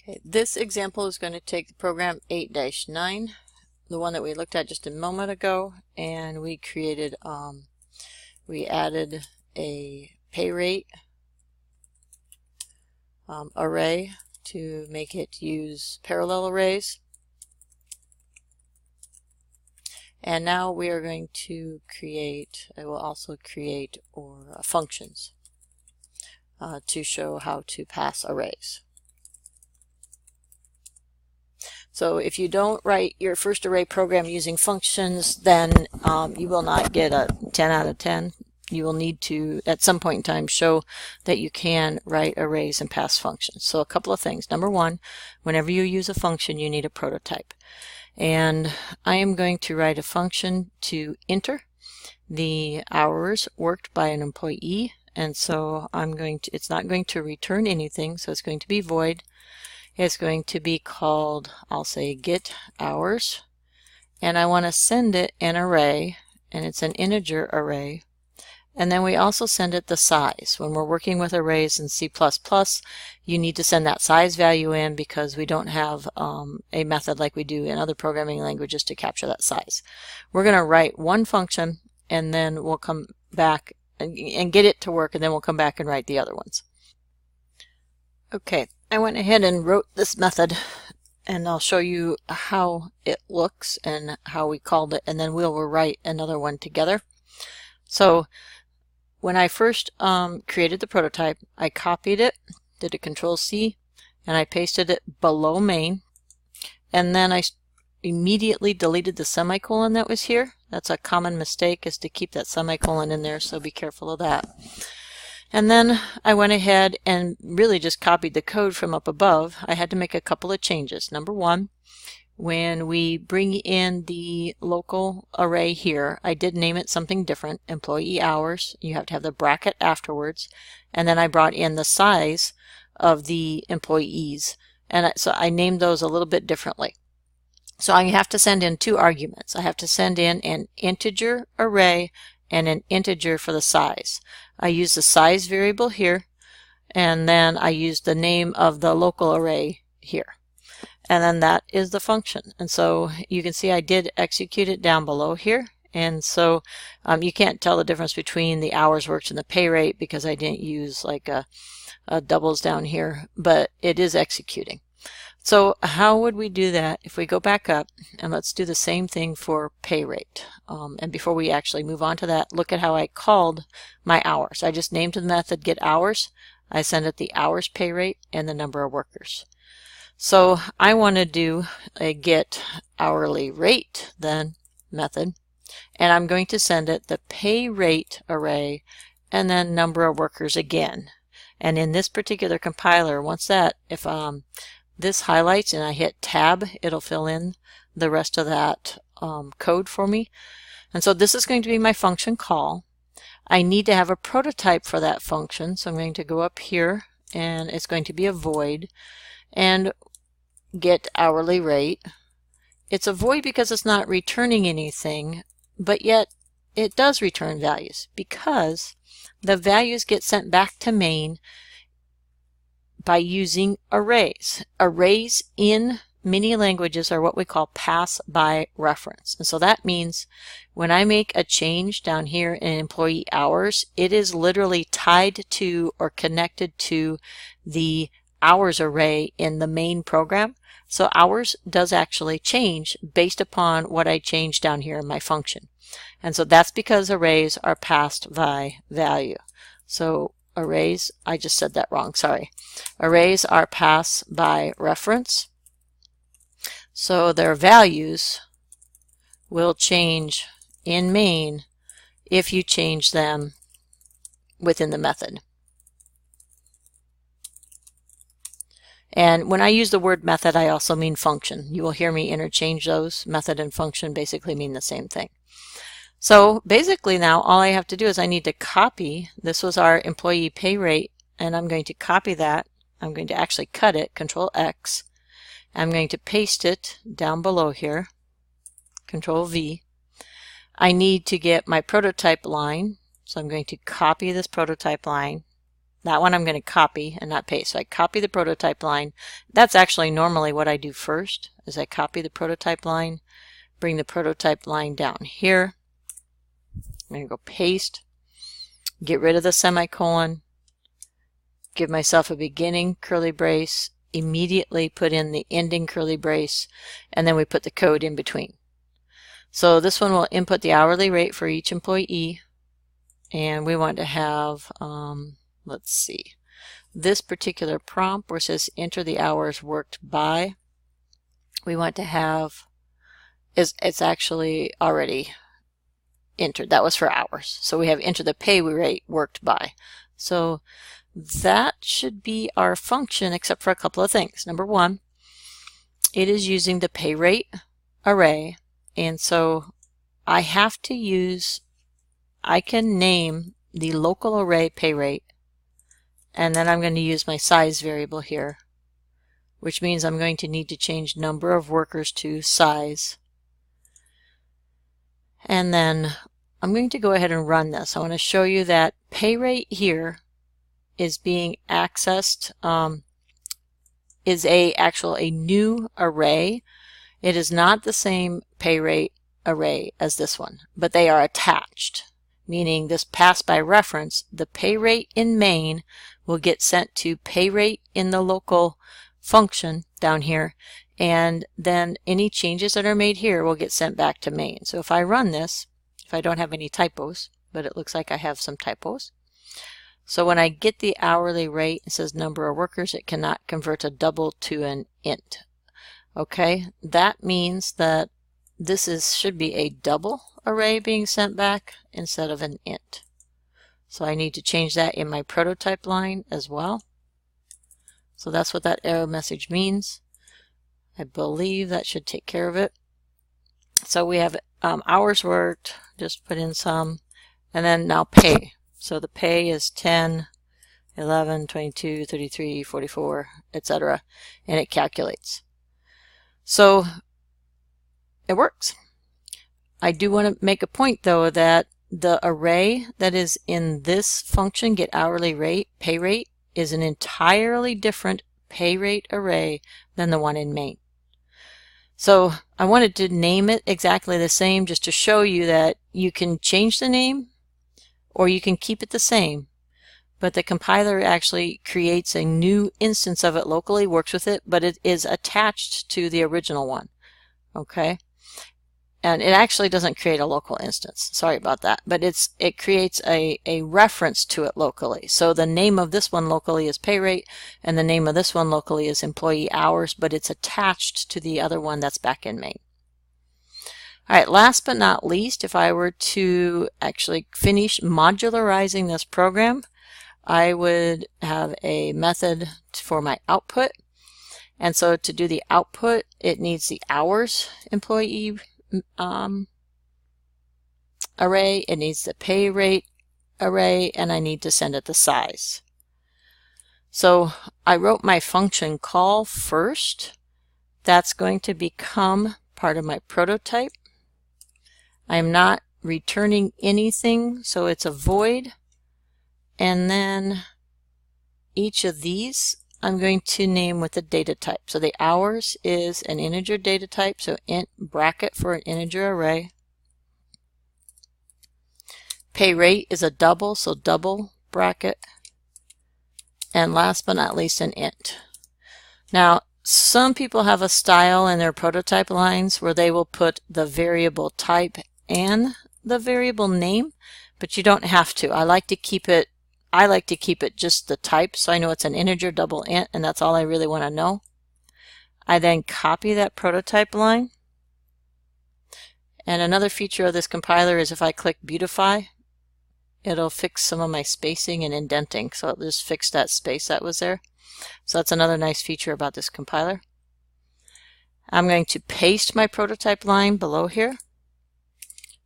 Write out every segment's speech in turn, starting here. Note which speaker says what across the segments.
Speaker 1: Okay, this example is going to take the program 8-9, the one that we looked at just a moment ago, and we created, we added a pay rate array to make it use parallel arrays. And now we are going to create, I will also create functions to show how to pass arrays. So if you don't write your first array program using functions, then you will not get a 10 out of 10. You will need to, at some point in time, show that you can write arrays and pass functions. So a couple of things. Number one, whenever you use a function, you need a prototype. And I am going to write a function to enter the hours worked by an employee. And so it's not going to return anything, so it's going to be void. It's going to be called, I'll say, get hours, and I want to send it an array, and it's an integer array, and then we also send it the size. When we're working with arrays in C++, you need to send that size value in because we don't have a method like we do in other programming languages to capture that size. We're going to write one function, and then we'll come back and get it to work, and then we'll come back and write the other ones. Okay, I went ahead and wrote this method, and I'll show you how it looks and how we called it, and then we'll write another one together. So when I first created the prototype, I copied it, did a Control-C, and I pasted it below main, and then I immediately deleted the semicolon that was here. That's a common mistake, is to keep that semicolon in there, so be careful of that. And then I went ahead and really just copied the code from up above. I had to make a couple of changes. Number one, when we bring in the local array here, I did name it something different, employee hours. You have to have the bracket afterwards. And then I brought in the size of the employees. And so I named those a little bit differently. So I have to send in two arguments. I have to send in an integer array and an integer for the size. I use the size variable here, and then I use the name of the local array here. And then that is the function. And so you can see I did execute it down below here. And so you can't tell the difference between the hours worked and the pay rate because I didn't use like a doubles down here, but it is executing. So how would we do that if we go back up, and let's do the same thing for pay rate. And before we actually move on to that, look at how I called my hours. I just named the method get hours. I send it the hours pay rate and the number of workers. So I want to do a get hourly rate then method, and I'm going to send it the pay rate array and then number of workers again. And in this particular compiler, once that, if this highlights and I hit tab, it'll fill in the rest of that code for me. And so this is going to be my function call. I need to have a prototype for that function, so I'm going to go up here, and it's going to be a void and get hourly rate. It's a void because it's not returning anything, but yet it does return values because the values get sent back to main by using arrays. Arrays in many languages are what we call pass by reference. And so that means when I make a change down here in employee hours, it is literally tied to or connected to the hours array in the main program. So hours does actually change based upon what I change down here in my function. And so that's because arrays are passed by value. So arrays, I just said that wrong, sorry. Arrays are pass by reference. So their values will change in main if you change them within the method. And when I use the word method, I also mean function. You will hear me interchange those. Method and function basically mean the same thing. So basically now all I have to do is I need to copy, this was our employee pay rate, and I'm going to copy that. I'm going to actually cut it, Control X. I'm going to paste it down below here, Control V. I need to get my prototype line, so I'm going to copy this prototype line. That one I'm going to copy and not paste. So I copy the prototype line. That's actually normally what I do first, is I copy the prototype line, bring the prototype line down here. I'm going to go paste, get rid of the semicolon, give myself a beginning curly brace, immediately put in the ending curly brace, and then we put the code in between. So this one will input the hourly rate for each employee, and we want to have, let's see, this particular prompt where it says enter the hours worked by, we want to have, it's actually already entered. That was for hours. So we have enter the pay rate worked by. So that should be our function, except for a couple of things. Number one, it is using the pay rate array, and so I have to use, I can name the local array pay rate, and then I'm going to use my size variable here, which means I'm going to need to change number of workers to size. And then I'm going to go ahead and run this. I want to show you that pay rate here is being accessed, is a new array. It is not the same pay rate array as this one, but they are attached, meaning this pass by reference, the pay rate in main will get sent to pay rate in the local function down here, and then any changes that are made here will get sent back to main. So if I run this, if I don't have any typos, but it looks like I have some typos. So when I get the hourly rate, it says number of workers, it cannot convert a double to an int. Okay, that means that this should be a double array being sent back instead of an int. So I need to change that in my prototype line as well. So that's what that error message means. I believe that should take care of it. So we have hours worked, just put in some, and then now pay. So the pay is 10, 11, 22, 33, 44, etc. and it calculates. So it works. I do want to make a point though that the array that is in this function, get hourly rate, pay rate, is an entirely different pay rate array than the one in main. So I wanted to name it exactly the same just to show you that you can change the name or you can keep it the same, but the compiler actually creates a new instance of it locally, works with it, but it is attached to the original one. Okay? And it actually doesn't create a local instance. Sorry about that. But it creates a reference to it locally. So the name of this one locally is pay rate, and the name of this one locally is employee hours, but it's attached to the other one that's back in main. All right, last but not least, if I were to actually finish modularizing this program, I would have a method for my output. And so to do the output, it needs the hours employee array, it needs the pay rate array, and I need to send it the size. So I wrote my function call first. That's going to become part of my prototype. I'm not returning anything, so it's a void. And then each of these I'm going to name with a data type. So the hours is an integer data type, so int bracket for an integer array. Pay rate is a double, so double bracket. And last but not least, an int. Now, some people have a style in their prototype lines where they will put the variable type and the variable name, but you don't have to. I like to keep it just the type, so I know it's an integer double int, and that's all I really want to know. I then copy that prototype line. And another feature of this compiler is if I click beautify, it'll fix some of my spacing and indenting. So it'll just fix that space that was there. So that's another nice feature about this compiler. I'm going to paste my prototype line below here.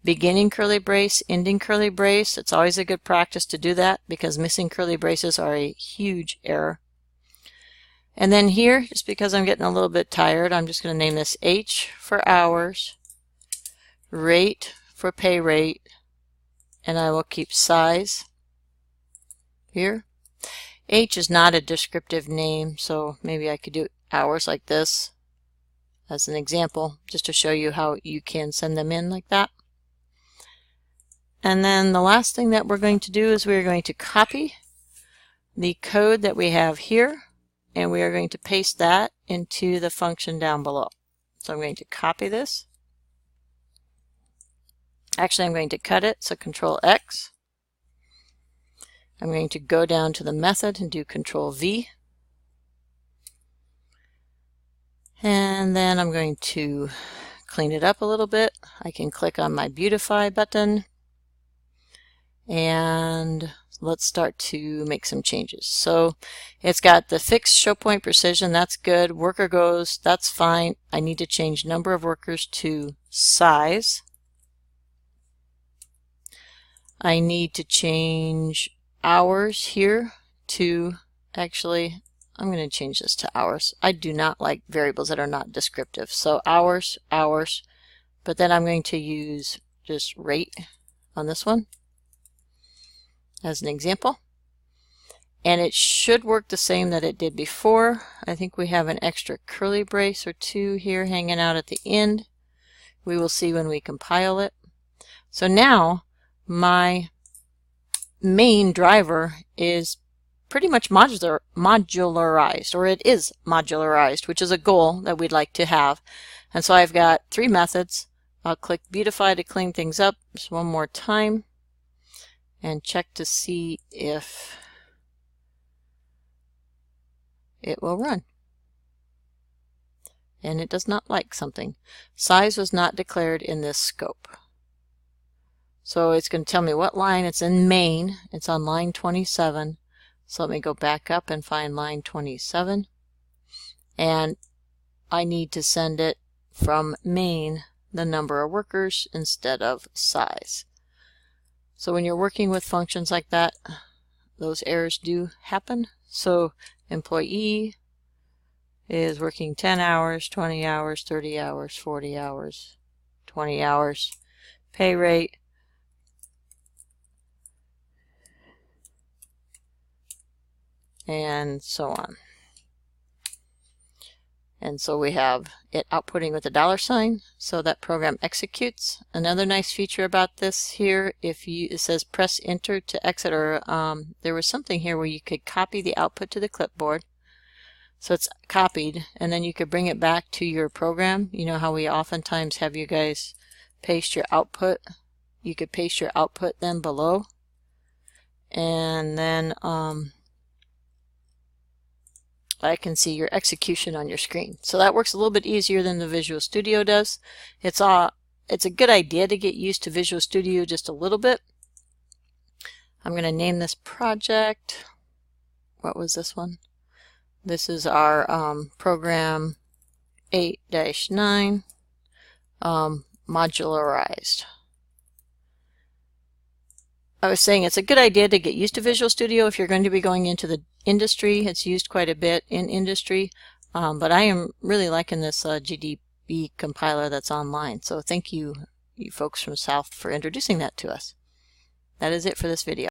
Speaker 1: Beginning curly brace, ending curly brace. It's always a good practice to do that because missing curly braces are a huge error. And then here, just because I'm getting a little bit tired, I'm just going to name this H for hours, rate for pay rate, and I will keep size here. H is not a descriptive name, so maybe I could do hours like this as an example, just to show you how you can send them in like that. And then the last thing that we're going to do is we're going to copy the code that we have here, and we are going to paste that into the function down below. So I'm going to copy this. Actually, I'm going to cut it, so Control X. I'm going to go down to the method and do Control V. And then I'm going to clean it up a little bit. I can click on my Beautify button. And let's start to make some changes. So it's got the fixed show point precision, that's good. Worker goes, that's fine. I need to change number of workers to size. I need to change hours here to, actually, I'm going to change this to hours. I do not like variables that are not descriptive. So hours, but then I'm going to use just rate on this one as an example. And it should work the same that it did before. I think we have an extra curly brace or two here hanging out at the end. We will see when we compile it. So now my main driver is pretty much modularized, or it is modularized, which is a goal that we'd like to have. And so I've got 3 methods. I'll click Beautify to clean things up just one more time and check to see if it will run. And it does not like something. Size was not declared in this scope. So it's going to tell me what line. It's in main. It's on line 27. So let me go back up and find line 27. And I need to send it from main, the number of workers, instead of size. So when you're working with functions like that, those errors do happen. So employee is working 10 hours, 20 hours, 30 hours, 40 hours, 20 hours. Pay rate, and so on. And so we have it outputting with a $sign, so that program executes. Another nice feature about this here, it says press enter to exit, or there was something here where you could copy the output to the clipboard. So it's copied, and then you could bring it back to your program. You know how we oftentimes have you guys paste your output? You could paste your output then below, and then I can see your execution on your screen. So that works a little bit easier than the Visual Studio does. It's a good idea to get used to Visual Studio just a little bit. I'm going to name this project. What was this one? This is our program 8-9 modularized. I was saying it's a good idea to get used to Visual Studio if you're going to be going into the industry. It's used quite a bit in industry, but I am really liking this GDB compiler that's online. So thank you, you folks from South, for introducing that to us. That is it for this video.